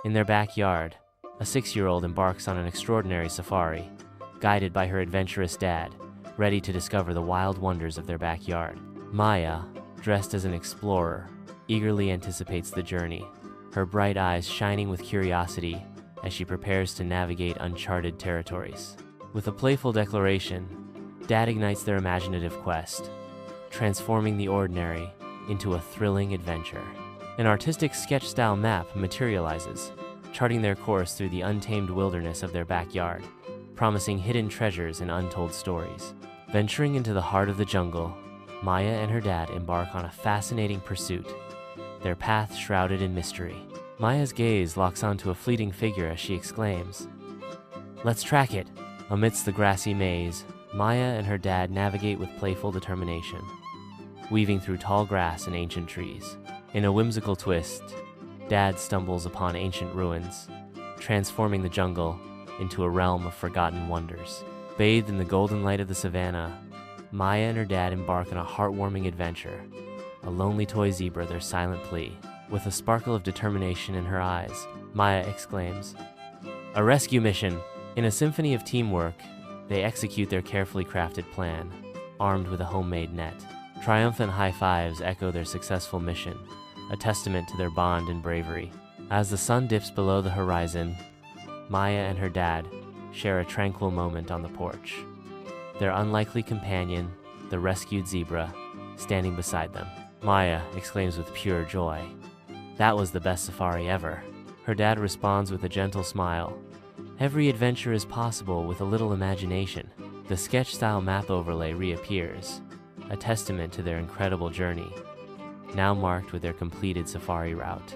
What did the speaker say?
In their backyard, a 6-year-old embarks on an extraordinary safari, guided by her adventurous dad, ready to discover the wild wonders of their backyard. Maya, dressed as an explorer, eagerly anticipates the journey, her bright eyes shining with curiosity as she prepares to navigate uncharted territories. With a playful declaration, Dad ignites their imaginative quest, transforming the ordinary into a thrilling adventure. An artistic sketch-style map materializes, charting their course through the untamed wilderness of their backyard, promising hidden treasures and untold stories. Venturing into the heart of the jungle, Maya and her dad embark on a fascinating pursuit, their path shrouded in mystery. Maya's gaze locks onto a fleeting figure as she exclaims, "Let's track it!" Amidst the grassy maze, Maya and her dad navigate with playful determination, weaving through tall grass and ancient trees. In a whimsical twist, Dad stumbles upon ancient ruins, transforming the jungle into a realm of forgotten wonders. Bathed in the golden light of the savannah, Maya and her dad embark on a heartwarming adventure, a lonely toy zebra their silent plea. With a sparkle of determination in her eyes, Maya exclaims, "A rescue mission!" In a symphony of teamwork, they execute their carefully crafted plan, armed with a homemade net. Triumphant high fives echo their successful mission, a testament to their bond and bravery. As the sun dips below the horizon, Maya and her dad share a tranquil moment on the porch, their unlikely companion, the rescued zebra, standing beside them. Maya exclaims with pure joy, "That was the best safari ever." Her dad responds with a gentle smile, "Every adventure is possible with a little imagination." The sketch-style map overlay reappears, a testament to their incredible journey, now marked with their completed safari route.